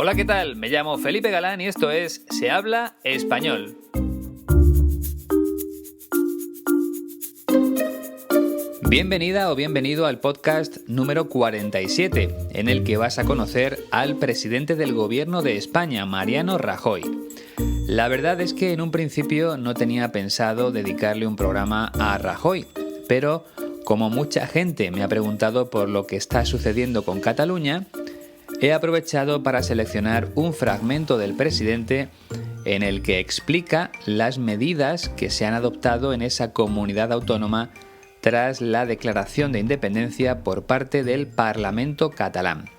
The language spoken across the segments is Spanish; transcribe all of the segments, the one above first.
Hola, ¿qué tal? Me llamo Felipe Galán y esto es Se habla español. Bienvenida o bienvenido al podcast número 47, en el que vas a conocer al presidente del Gobierno de España, Mariano Rajoy. La verdad es que en un principio no tenía pensado dedicarle un programa a Rajoy, pero como mucha gente me ha preguntado por lo que está sucediendo con Cataluña, he aprovechado para seleccionar un fragmento del presidente en el que explica las medidas que se han adoptado en esa comunidad autónoma tras la declaración de independencia por parte del Parlamento catalán.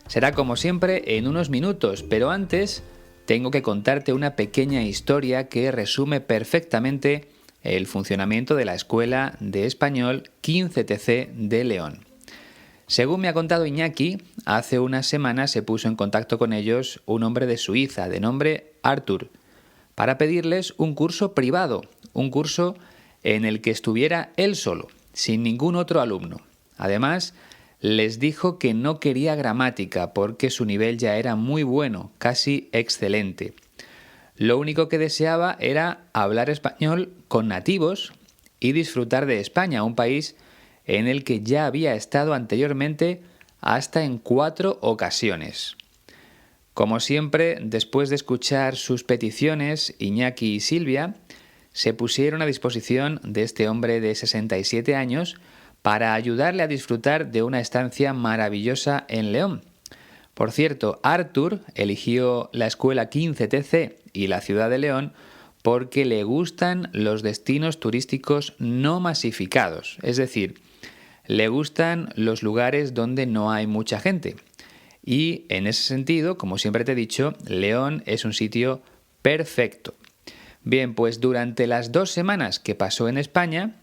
Será como siempre en unos minutos, pero antes tengo que contarte una pequeña historia que resume perfectamente el funcionamiento de la Escuela de Español 15TC de León. Según me ha contado Iñaki, hace unas semanas se puso en contacto con ellos un hombre de Suiza de nombre Artur para pedirles un curso privado, un curso en el que estuviera él solo, sin ningún otro alumno. Además, les dijo que no quería gramática porque su nivel ya era muy bueno, casi excelente. Lo único que deseaba era hablar español con nativos y disfrutar de España, un país en el que ya había estado anteriormente hasta en 4 ocasiones. Como siempre, después de escuchar sus peticiones, Iñaki y Silvia se pusieron a disposición de este hombre de 67 años para ayudarle a disfrutar de una estancia maravillosa en León. Por cierto, Artur eligió la escuela 15TC y la ciudad de León porque le gustan los destinos turísticos no masificados, es decir, le gustan los lugares donde no hay mucha gente. Y en ese sentido, como siempre te he dicho, León es un sitio perfecto. Bien, pues durante las 2 semanas que pasó en España,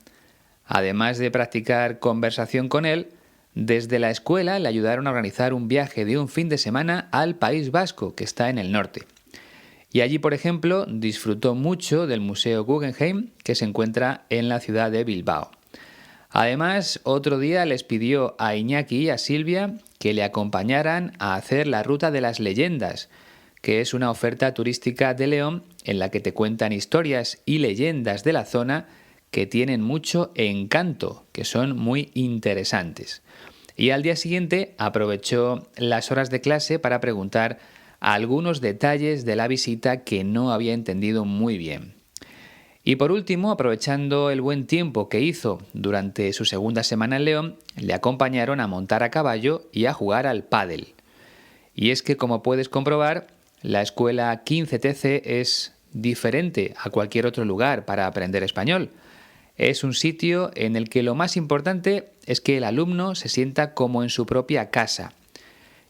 además de practicar conversación con él, desde la escuela le ayudaron a organizar un viaje de un fin de semana al País Vasco, que está en el norte. Y allí, por ejemplo, disfrutó mucho del Museo Guggenheim, que se encuentra en la ciudad de Bilbao. Además, otro día les pidió a Iñaki y a Silvia que le acompañaran a hacer la Ruta de las Leyendas, que es una oferta turística de León en la que te cuentan historias y leyendas de la zona que tienen mucho encanto, que son muy interesantes. Y al día siguiente aprovechó las horas de clase para preguntar algunos detalles de la visita que no había entendido muy bien. Y por último, aprovechando el buen tiempo que hizo durante su segunda semana en León, le acompañaron a montar a caballo y a jugar al pádel. Y es que, como puedes comprobar, la escuela 15TC es diferente a cualquier otro lugar para aprender español. Es un sitio en el que lo más importante es que el alumno se sienta como en su propia casa.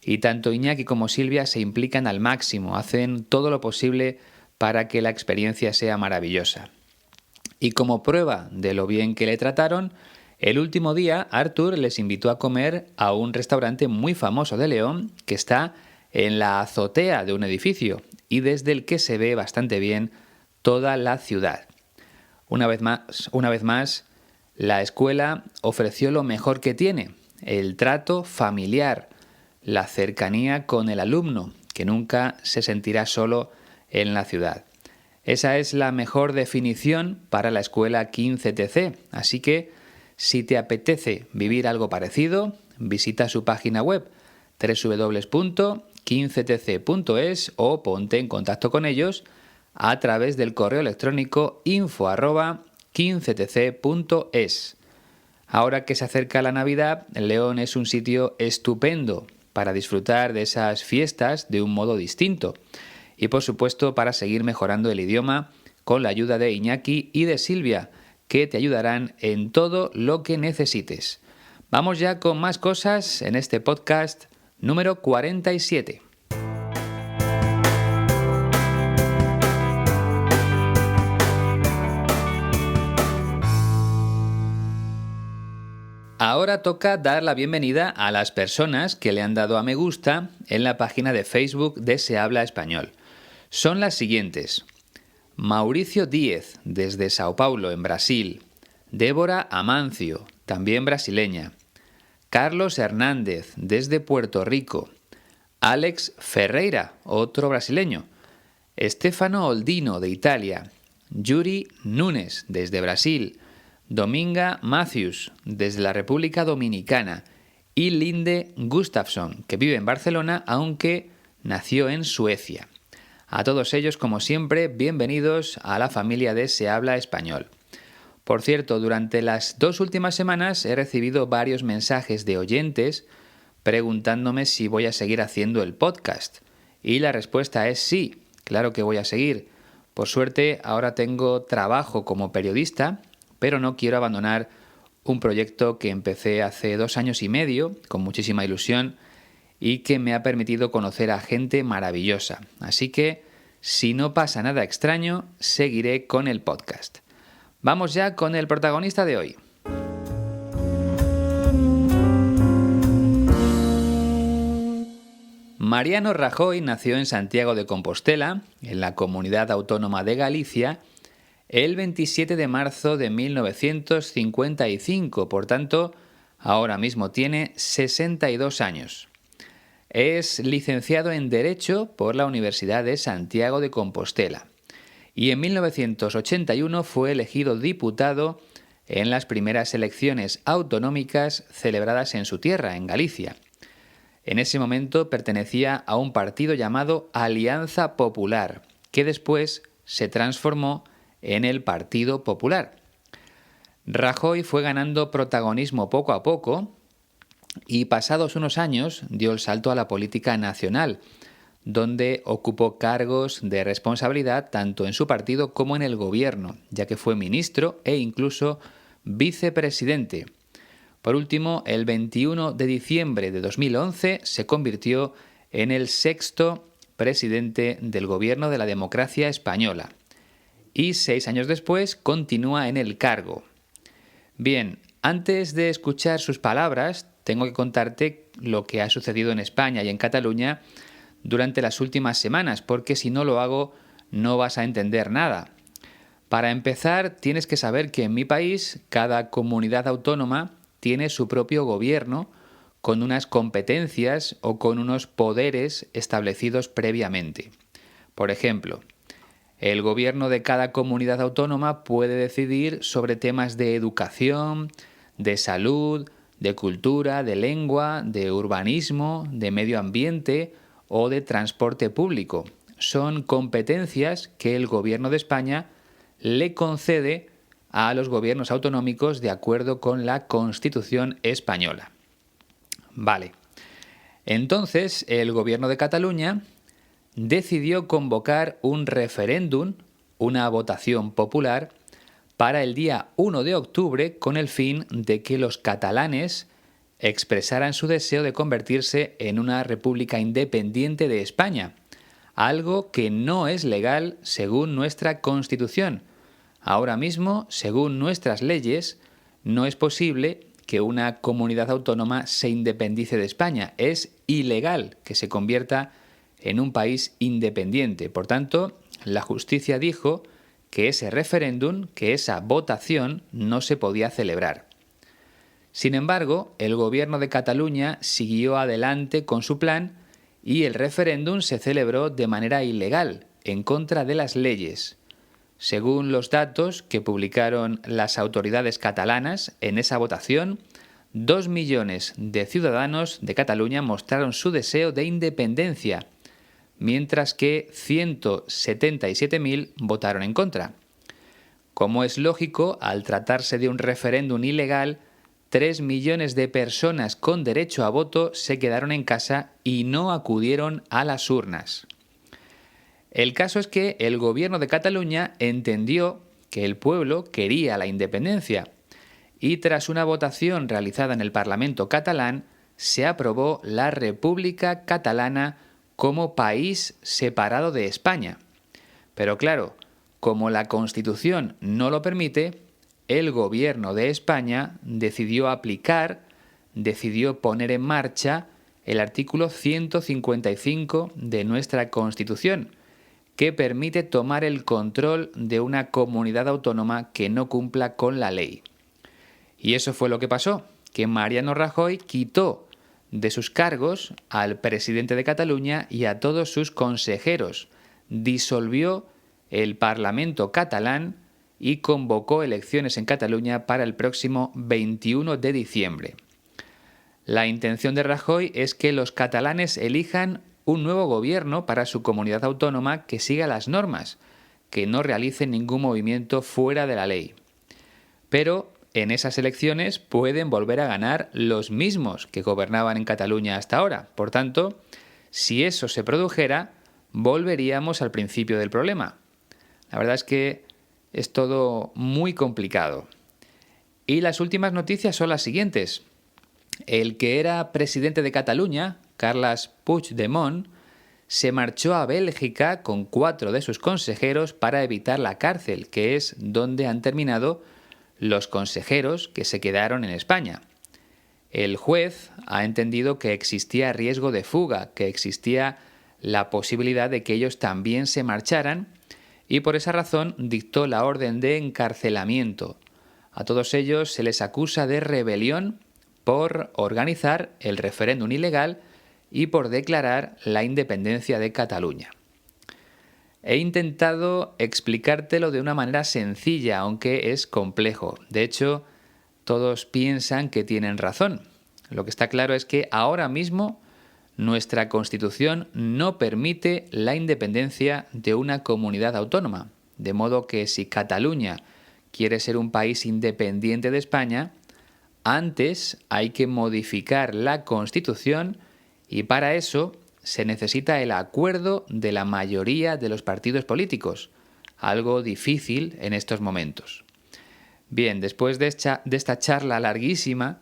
Y tanto Iñaki como Silvia se implican al máximo, hacen todo lo posible para que la experiencia sea maravillosa. Y como prueba de lo bien que le trataron, el último día Artur les invitó a comer a un restaurante muy famoso de León que está en la azotea de un edificio y desde el que se ve bastante bien toda la ciudad. Una vez más, la escuela ofreció lo mejor que tiene, el trato familiar, la cercanía con el alumno, que nunca se sentirá solo en la ciudad. Esa es la mejor definición para la escuela 15TC, así que si te apetece vivir algo parecido, visita su página web www.15tc.es o ponte en contacto con ellos a través del correo electrónico info@15tc.es. Ahora que se acerca la Navidad, León es un sitio estupendo para disfrutar de esas fiestas de un modo distinto. Y por supuesto para seguir mejorando el idioma con la ayuda de Iñaki y de Silvia, que te ayudarán en todo lo que necesites. Vamos ya con más cosas en este podcast número 47. Ahora toca dar la bienvenida a las personas que le han dado a me gusta en la página de Facebook de Se Habla Español. Son las siguientes: Mauricio Díez, desde Sao Paulo, en Brasil; Débora Amancio, también brasileña; Carlos Hernández, desde Puerto Rico; Alex Ferreira, otro brasileño, Stefano Oldino de Italia, Yuri Nunes desde Brasil, Dominga Matthews desde la República Dominicana y Linde Gustafsson, que vive en Barcelona aunque nació en Suecia. A todos ellos, como siempre, bienvenidos a la familia de Se Habla Español. Por cierto, durante las 2 últimas semanas he recibido varios mensajes de oyentes preguntándome si voy a seguir haciendo el podcast. Y la respuesta es sí, claro que voy a seguir. Por suerte, ahora tengo trabajo como periodista, pero no quiero abandonar un proyecto que empecé hace 2 años y medio, con muchísima ilusión, y que me ha permitido conocer a gente maravillosa. Así que, si no pasa nada extraño, seguiré con el podcast. Vamos ya con el protagonista de hoy. Mariano Rajoy nació en Santiago de Compostela, en la Comunidad Autónoma de Galicia, el 27 de marzo de 1955, por tanto, ahora mismo tiene 62 años. Es licenciado en Derecho por la Universidad de Santiago de Compostela y en 1981 fue elegido diputado en las primeras elecciones autonómicas celebradas en su tierra, en Galicia. En ese momento pertenecía a un partido llamado Alianza Popular, que después se transformó en el Partido Popular. Rajoy fue ganando protagonismo poco a poco y pasados unos años dio el salto a la política nacional, donde ocupó cargos de responsabilidad tanto en su partido como en el gobierno, ya que fue ministro e incluso vicepresidente. Por último, el 21 de diciembre de 2011 se convirtió en el 6º presidente del gobierno de la democracia española y 6 años después continúa en el cargo. Bien, antes de escuchar sus palabras, tengo que contarte lo que ha sucedido en España y en Cataluña durante las últimas semanas, porque si no lo hago no vas a entender nada. Para empezar, tienes que saber que en mi país cada comunidad autónoma tiene su propio gobierno con unas competencias o con unos poderes establecidos previamente. Por ejemplo, el gobierno de cada comunidad autónoma puede decidir sobre temas de educación, de salud, de cultura, de lengua, de urbanismo, de medio ambiente o de transporte público. Son competencias que el Gobierno de España le concede a los gobiernos autonómicos de acuerdo con la Constitución española. Vale. Entonces, el Gobierno de Cataluña decidió convocar un referéndum, una votación popular, para el día 1 de octubre con el fin de que los catalanes expresaran su deseo de convertirse en una república independiente de España, algo que no es legal según nuestra Constitución. Ahora mismo, según nuestras leyes, no es posible que una comunidad autónoma se independice de España. Es ilegal que se convierta en un país independiente. Por tanto, la justicia dijo que ese referéndum, que esa votación, no se podía celebrar. Sin embargo, el gobierno de Cataluña siguió adelante con su plan y el referéndum se celebró de manera ilegal, en contra de las leyes. Según los datos que publicaron las autoridades catalanas en esa votación, 2 millones de ciudadanos de Cataluña mostraron su deseo de independencia, mientras que 177.000 votaron en contra. Como es lógico, al tratarse de un referéndum ilegal, 3 millones de personas con derecho a voto se quedaron en casa y no acudieron a las urnas. El caso es que el gobierno de Cataluña entendió que el pueblo quería la independencia y tras una votación realizada en el Parlamento catalán se aprobó la República Catalana como país separado de España. Pero claro, como la Constitución no lo permite, el gobierno de España decidió poner en marcha el artículo 155 de nuestra Constitución, que permite tomar el control de una comunidad autónoma que no cumpla con la ley. Y eso fue lo que pasó, que Mariano Rajoy quitó de sus cargos al presidente de Cataluña y a todos sus consejeros, disolvió el Parlamento catalán y convocó elecciones en Cataluña para el próximo 21 de diciembre. La intención de Rajoy es que los catalanes elijan un nuevo gobierno para su comunidad autónoma que siga las normas, que no realice ningún movimiento fuera de la ley. Pero en esas elecciones pueden volver a ganar los mismos que gobernaban en Cataluña hasta ahora. Por tanto, si eso se produjera, volveríamos al principio del problema. La verdad es que es todo muy complicado. Y las últimas noticias son las siguientes. El que era presidente de Cataluña, Carles Puigdemont, se marchó a Bélgica con 4 de sus consejeros para evitar la cárcel, que es donde han terminado los consejeros que se quedaron en España. El juez ha entendido que existía riesgo de fuga, que existía la posibilidad de que ellos también se marcharan y por esa razón dictó la orden de encarcelamiento. A todos ellos se les acusa de rebelión por organizar el referéndum ilegal y por declarar la independencia de Cataluña. He intentado explicártelo de una manera sencilla, aunque es complejo. De hecho, todos piensan que tienen razón. Lo que está claro es que ahora mismo nuestra Constitución no permite la independencia de una comunidad autónoma. De modo que si Cataluña quiere ser un país independiente de España, antes hay que modificar la Constitución y para eso se necesita el acuerdo de la mayoría de los partidos políticos, algo difícil en estos momentos. Bien, después de esta charla larguísima,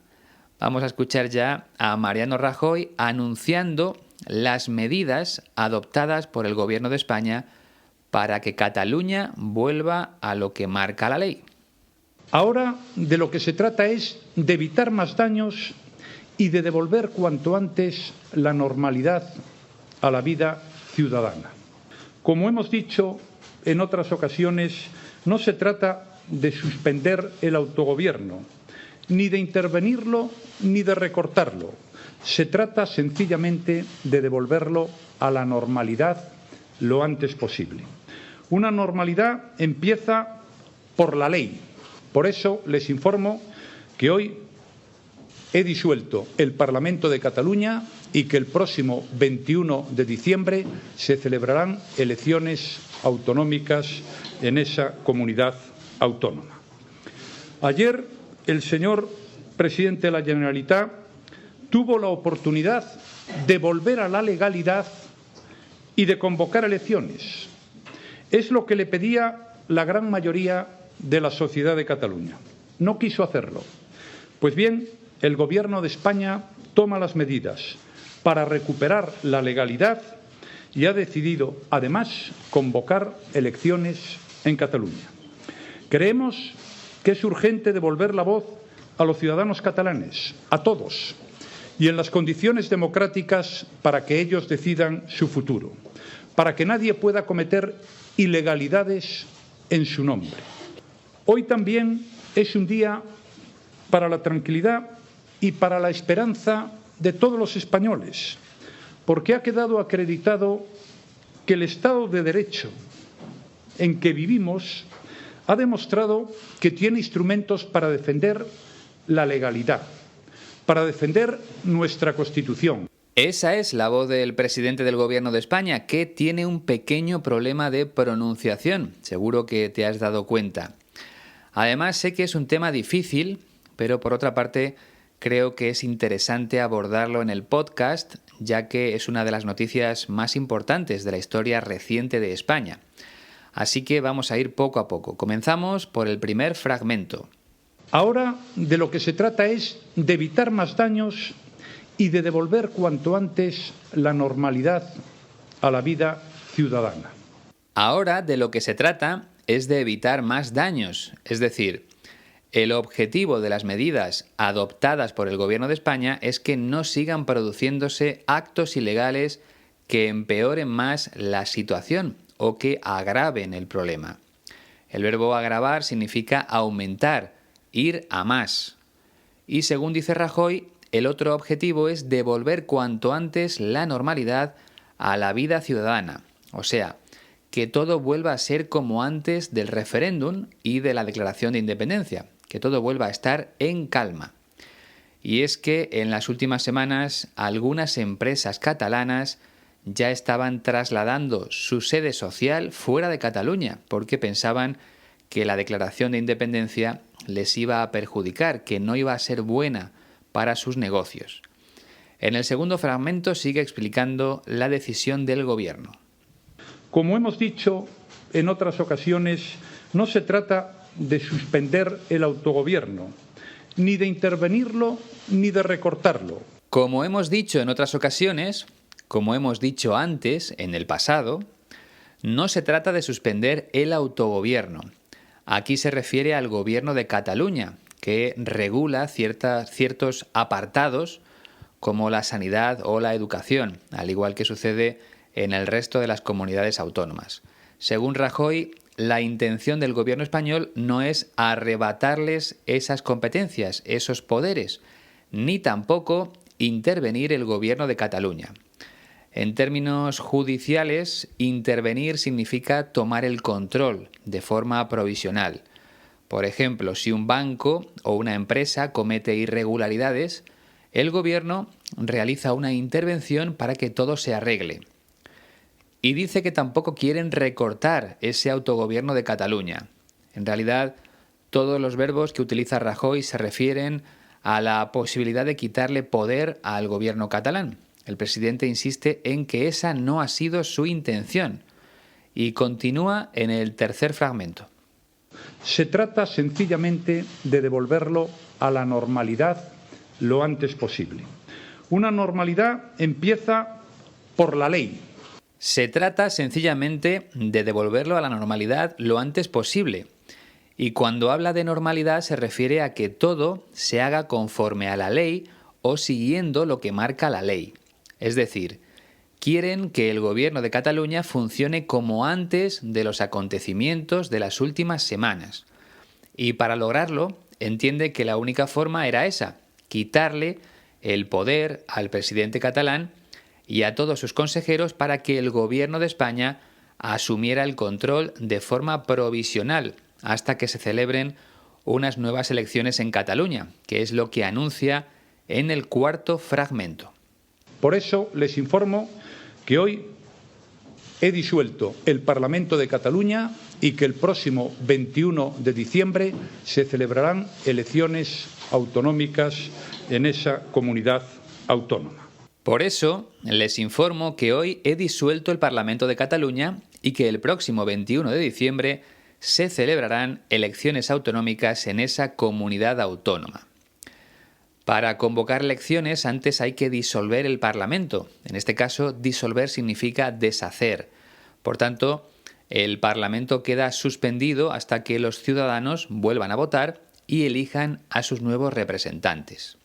vamos a escuchar ya a Mariano Rajoy anunciando las medidas adoptadas por el Gobierno de España para que Cataluña vuelva a lo que marca la ley. Ahora de lo que se trata es de evitar más daños y de devolver cuanto antes la normalidad a la vida ciudadana. Como hemos dicho en otras ocasiones, no se trata de suspender el autogobierno, ni de intervenirlo, ni de recortarlo. Se trata sencillamente de devolverlo a la normalidad lo antes posible. Una normalidad empieza por la ley. Por eso les informo que hoy he disuelto el Parlamento de Cataluña y que el próximo 21 de diciembre se celebrarán elecciones autonómicas en esa comunidad autónoma. Ayer el señor presidente de la Generalitat tuvo la oportunidad de volver a la legalidad y de convocar elecciones. Es lo que le pedía la gran mayoría de la sociedad de Cataluña. No quiso hacerlo. Pues bien, el Gobierno de España toma las medidas para recuperar la legalidad y ha decidido, además, convocar elecciones en Cataluña. Creemos que es urgente devolver la voz a los ciudadanos catalanes, a todos, y en las condiciones democráticas para que ellos decidan su futuro, para que nadie pueda cometer ilegalidades en su nombre. Hoy también es un día para la tranquilidad y para la esperanza de todos los españoles, porque ha quedado acreditado que el Estado de Derecho en que vivimos ha demostrado que tiene instrumentos para defender la legalidad, para defender nuestra Constitución. Esa es la voz del presidente del Gobierno de España, que tiene un pequeño problema de pronunciación. Seguro que te has dado cuenta. Además, sé que es un tema difícil, pero por otra parte creo que es interesante abordarlo en el podcast, ya que es una de las noticias más importantes de la historia reciente de España. Así que vamos a ir poco a poco. Comenzamos por el primer fragmento. Ahora de lo que se trata es de evitar más daños y de devolver cuanto antes la normalidad a la vida ciudadana. Ahora de lo que se trata es de evitar más daños, es decir, el objetivo de las medidas adoptadas por el Gobierno de España es que no sigan produciéndose actos ilegales que empeoren más la situación o que agraven el problema. El verbo agravar significa aumentar, ir a más. Y según dice Rajoy, el otro objetivo es devolver cuanto antes la normalidad a la vida ciudadana, o sea, que todo vuelva a ser como antes del referéndum y de la declaración de independencia, que todo vuelva a estar en calma. Y es que en las últimas semanas algunas empresas catalanas ya estaban trasladando su sede social fuera de Cataluña porque pensaban que la declaración de independencia les iba a perjudicar, que no iba a ser buena para sus negocios. En el segundo fragmento sigue explicando la decisión del gobierno. Como hemos dicho en otras ocasiones, no se trata de suspender el autogobierno, ni de intervenirlo, ni de recortarlo. Como hemos dicho en otras ocasiones, como hemos dicho antes, en el pasado, no se trata de suspender el autogobierno. Aquí se refiere al gobierno de Cataluña, que regula ciertos apartados como la sanidad o la educación, al igual que sucede en el resto de las comunidades autónomas. Según Rajoy, la intención del gobierno español no es arrebatarles esas competencias, esos poderes, ni tampoco intervenir el gobierno de Cataluña. En términos judiciales, intervenir significa tomar el control de forma provisional. Por ejemplo, si un banco o una empresa comete irregularidades, el gobierno realiza una intervención para que todo se arregle. Y dice que tampoco quieren recortar ese autogobierno de Cataluña. En realidad, todos los verbos que utiliza Rajoy se refieren a la posibilidad de quitarle poder al gobierno catalán. El presidente insiste en que esa no ha sido su intención y continúa en el tercer fragmento. Se trata sencillamente de devolverlo a la normalidad lo antes posible. Una normalidad empieza por la ley. Se trata sencillamente de devolverlo a la normalidad lo antes posible. Y cuando habla de normalidad se refiere a que todo se haga conforme a la ley o siguiendo lo que marca la ley. Es decir, quieren que el gobierno de Cataluña funcione como antes de los acontecimientos de las últimas semanas. Y para lograrlo, entiende que la única forma era esa, quitarle el poder al presidente catalán y a todos sus consejeros para que el gobierno de España asumiera el control de forma provisional hasta que se celebren unas nuevas elecciones en Cataluña, que es lo que anuncia en el cuarto fragmento. Por eso les informo que hoy he disuelto el Parlamento de Cataluña y que el próximo 21 de diciembre se celebrarán elecciones autonómicas en esa comunidad autónoma. Por eso les informo que hoy he disuelto el Parlamento de Cataluña y que el próximo 21 de diciembre se celebrarán elecciones autonómicas en esa comunidad autónoma. Para convocar elecciones antes hay que disolver el Parlamento. En este caso, disolver significa deshacer. Por tanto, el Parlamento queda suspendido hasta que los ciudadanos vuelvan a votar y elijan a sus nuevos representantes.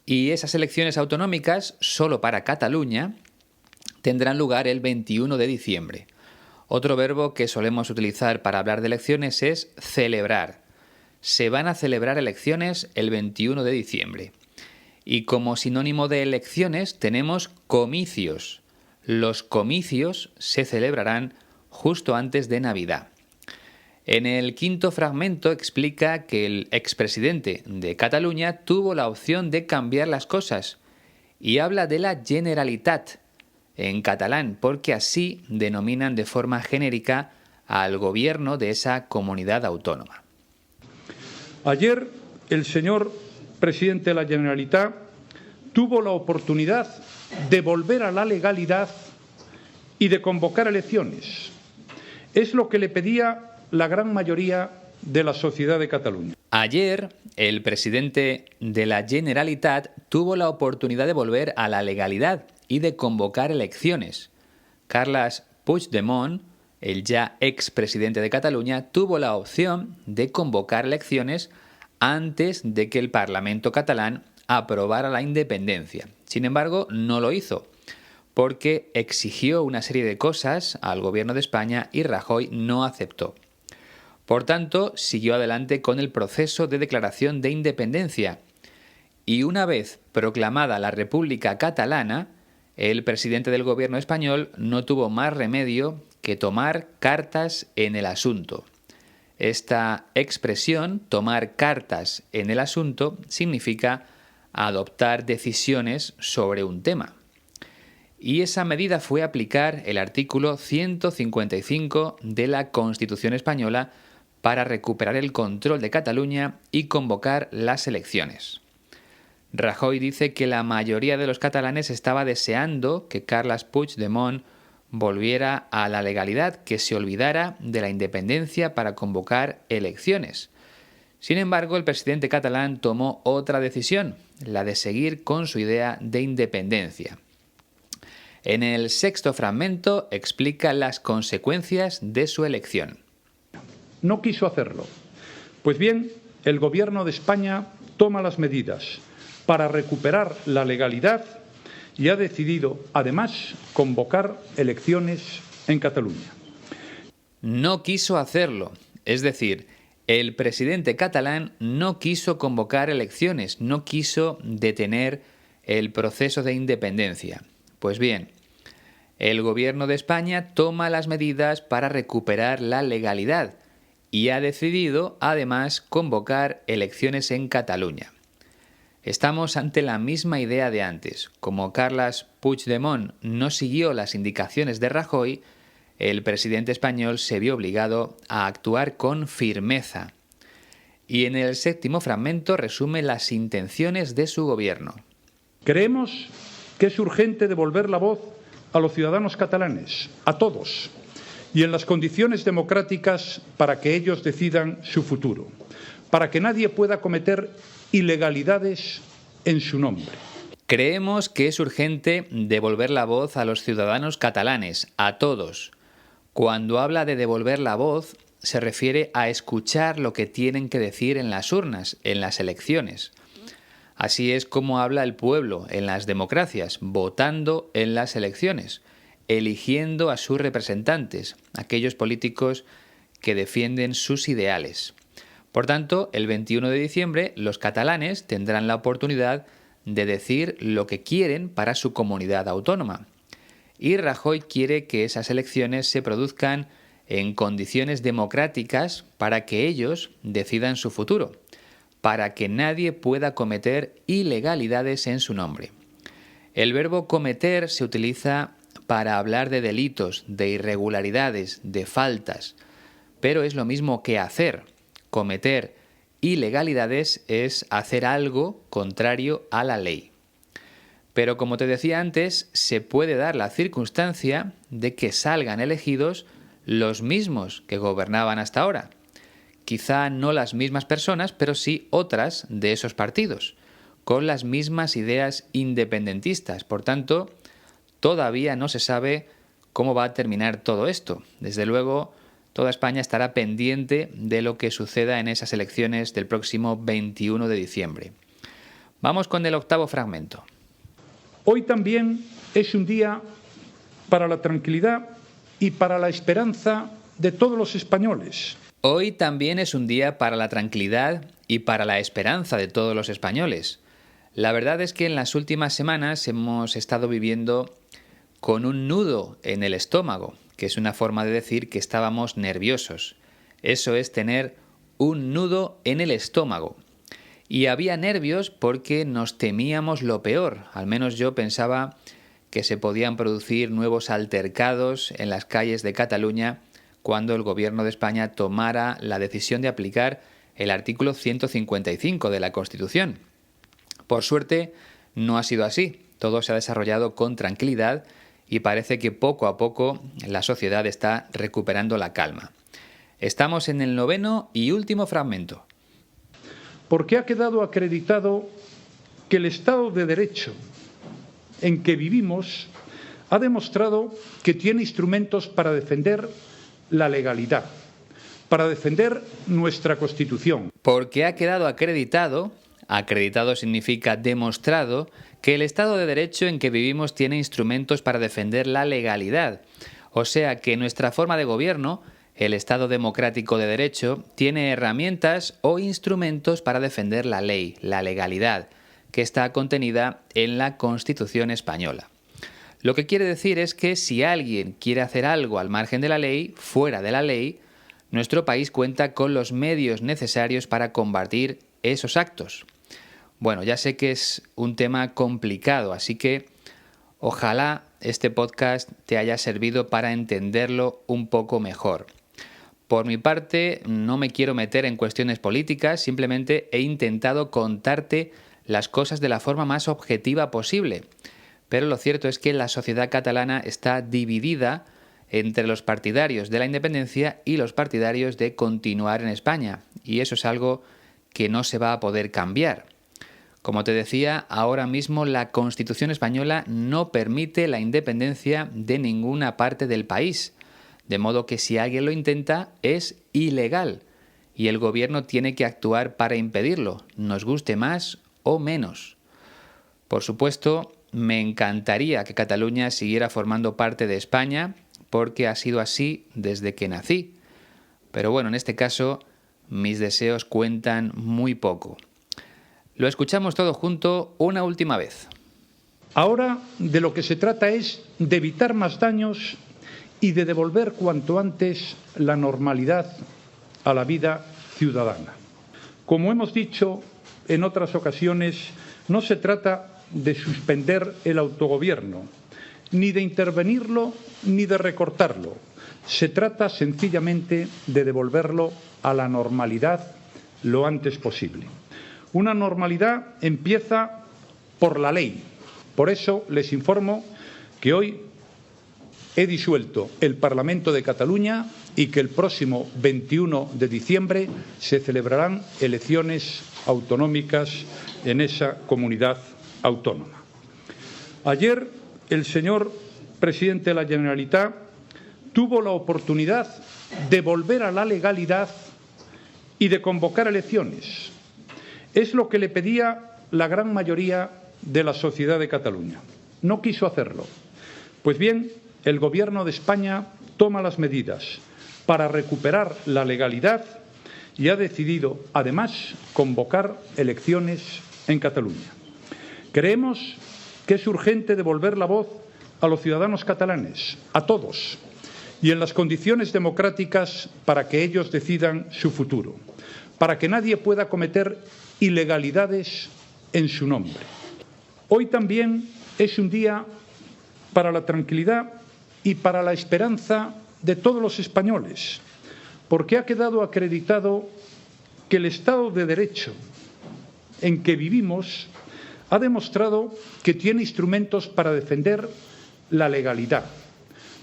Y esas elecciones autonómicas, solo para Cataluña, tendrán lugar el 21 de diciembre. Otro verbo que solemos utilizar para hablar de elecciones es celebrar. Se van a celebrar elecciones el 21 de diciembre. Y como sinónimo de elecciones tenemos comicios. Los comicios se celebrarán justo antes de Navidad. En el quinto fragmento explica que el expresidente de Cataluña tuvo la opción de cambiar las cosas y habla de la Generalitat en catalán, porque así denominan de forma genérica al gobierno de esa comunidad autónoma. Ayer el señor presidente de la Generalitat tuvo la oportunidad de volver a la legalidad y de convocar elecciones. Es lo que le pedía la gran mayoría de la sociedad de Cataluña. Ayer, el presidente de la Generalitat tuvo la oportunidad de volver a la legalidad y de convocar elecciones. Carles Puigdemont, el ya expresidente de Cataluña, tuvo la opción de convocar elecciones antes de que el Parlamento catalán aprobara la independencia. Sin embargo, no lo hizo, porque exigió una serie de cosas al gobierno de España y Rajoy no aceptó. Por tanto, siguió adelante con el proceso de declaración de independencia y una vez proclamada la República Catalana, el presidente del gobierno español no tuvo más remedio que tomar cartas en el asunto. Esta expresión, tomar cartas en el asunto, significa adoptar decisiones sobre un tema. Y esa medida fue aplicar el artículo 155 de la Constitución española para recuperar el control de Cataluña y convocar las elecciones. Rajoy dice que la mayoría de los catalanes estaba deseando que Carles Puigdemont volviera a la legalidad, que se olvidara de la independencia para convocar elecciones. Sin embargo, el presidente catalán tomó otra decisión, la de seguir con su idea de independencia. En el sexto fragmento explica las consecuencias de su elección. No quiso hacerlo. Pues bien, el Gobierno de España toma las medidas para recuperar la legalidad y ha decidido, además, convocar elecciones en Cataluña. No quiso hacerlo, es decir, el presidente catalán no quiso convocar elecciones, no quiso detener el proceso de independencia. Pues bien, el gobierno de España toma las medidas para recuperar la legalidad y ha decidido, además, convocar elecciones en Cataluña. Estamos ante la misma idea de antes. Como Carles Puigdemont no siguió las indicaciones de Rajoy, el presidente español se vio obligado a actuar con firmeza. Y en el séptimo fragmento resume las intenciones de su gobierno. Creemos que es urgente devolver la voz a los ciudadanos catalanes, a todos, y en las condiciones democráticas para que ellos decidan su futuro, para que nadie pueda cometer ilegalidades en su nombre. Creemos que es urgente devolver la voz a los ciudadanos catalanes, a todos. Cuando habla de devolver la voz, se refiere a escuchar lo que tienen que decir en las urnas, en las elecciones. Así es como habla el pueblo en las democracias, votando en las elecciones, eligiendo a sus representantes, aquellos políticos que defienden sus ideales. Por tanto, el 21 de diciembre los catalanes tendrán la oportunidad de decir lo que quieren para su comunidad autónoma. Y Rajoy quiere que esas elecciones se produzcan en condiciones democráticas para que ellos decidan su futuro, para que nadie pueda cometer ilegalidades en su nombre. El verbo cometer se utiliza para hablar de delitos, de irregularidades, de faltas, pero es lo mismo que hacer. Cometer ilegalidades es hacer algo contrario a la ley. Pero como te decía antes, se puede dar la circunstancia de que salgan elegidos los mismos que gobernaban hasta ahora. Quizá no las mismas personas, pero sí otras de esos partidos, con las mismas ideas independentistas. Por tanto, todavía no se sabe cómo va a terminar todo esto. Desde luego, toda España estará pendiente de lo que suceda en esas elecciones del próximo 21 de diciembre. Vamos con el octavo fragmento. Hoy también es un día para la tranquilidad y para la esperanza de todos los españoles. Hoy también es un día para la tranquilidad y para la esperanza de todos los españoles. La verdad es que en las últimas semanas hemos estado viviendo con un nudo en el estómago, que es una forma de decir que estábamos nerviosos. Eso es tener un nudo en el estómago. Y había nervios porque nos temíamos lo peor. Al menos yo pensaba que se podían producir nuevos altercados en las calles de Cataluña cuando el gobierno de España tomara la decisión de aplicar el artículo 155 de la Constitución. Por suerte, no ha sido así. Todo se ha desarrollado con tranquilidad y parece que poco a poco la sociedad está recuperando la calma. Estamos en el noveno y último fragmento. Porque ha quedado acreditado que el Estado de Derecho en que vivimos ha demostrado que tiene instrumentos para defender la legalidad, para defender nuestra Constitución. Porque ha quedado acreditado significa demostrado, que el Estado de Derecho en que vivimos tiene instrumentos para defender la legalidad. O sea que nuestra forma de gobierno, el Estado democrático de Derecho, tiene herramientas o instrumentos para defender la ley, la legalidad, que está contenida en la Constitución española. Lo que quiere decir es que si alguien quiere hacer algo al margen de la ley, fuera de la ley, nuestro país cuenta con los medios necesarios para combatir esos actos. Bueno, ya sé que es un tema complicado, así que ojalá este podcast te haya servido para entenderlo un poco mejor. Por mi parte, no me quiero meter en cuestiones políticas, simplemente he intentado contarte las cosas de la forma más objetiva posible. Pero lo cierto es que la sociedad catalana está dividida entre los partidarios de la independencia y los partidarios de continuar en España, y eso es algo que no se va a poder cambiar. Como te decía, ahora mismo la Constitución española no permite la independencia de ninguna parte del país, de modo que si alguien lo intenta es ilegal y el gobierno tiene que actuar para impedirlo, nos guste más o menos. Por supuesto, me encantaría que Cataluña siguiera formando parte de España, porque ha sido así desde que nací. Pero bueno, en este caso, mis deseos cuentan muy poco. Lo escuchamos todo junto una última vez. Ahora de lo que se trata es de evitar más daños y de devolver cuanto antes la normalidad a la vida ciudadana. Como hemos dicho en otras ocasiones, no se trata de suspender el autogobierno, ni de intervenirlo, ni de recortarlo. Se trata sencillamente de devolverlo a la normalidad lo antes posible. Una normalidad empieza por la ley. Por eso les informo que hoy he disuelto el Parlamento de Cataluña y que el próximo 21 de diciembre se celebrarán elecciones autonómicas en esa comunidad autónoma. Ayer el señor presidente de la Generalitat tuvo la oportunidad de volver a la legalidad y de convocar elecciones. Es lo que le pedía la gran mayoría de la sociedad de Cataluña. No quiso hacerlo. Pues bien, el Gobierno de España toma las medidas para recuperar la legalidad y ha decidido, además, convocar elecciones en Cataluña. Creemos que es urgente devolver la voz a los ciudadanos catalanes, a todos, y en las condiciones democráticas para que ellos decidan su futuro, para que nadie pueda cometer ilegalidades en su nombre. Hoy también es un día para la tranquilidad y para la esperanza de todos los españoles, porque ha quedado acreditado que el Estado de Derecho en que vivimos ha demostrado que tiene instrumentos para defender la legalidad,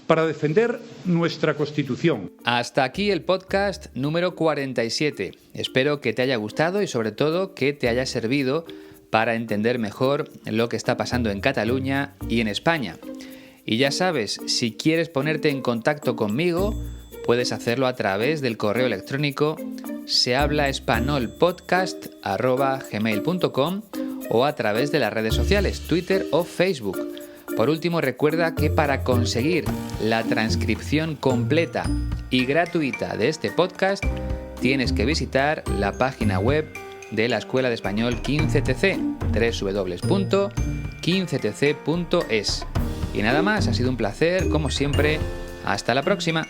para defender nuestra Constitución. Hasta aquí el podcast número 47. Espero que te haya gustado y sobre todo que te haya servido para entender mejor lo que está pasando en Cataluña y en España. Y ya sabes, si quieres ponerte en contacto conmigo, puedes hacerlo a través del correo electrónico sehablaespanolpodcast@gmail.com o a través de las redes sociales, Twitter o Facebook. Por último, recuerda que para conseguir la transcripción completa y gratuita de este podcast, tienes que visitar la página web de la Escuela de Español 15TC, www.15tc.es. Y nada más, ha sido un placer, como siempre. Hasta la próxima.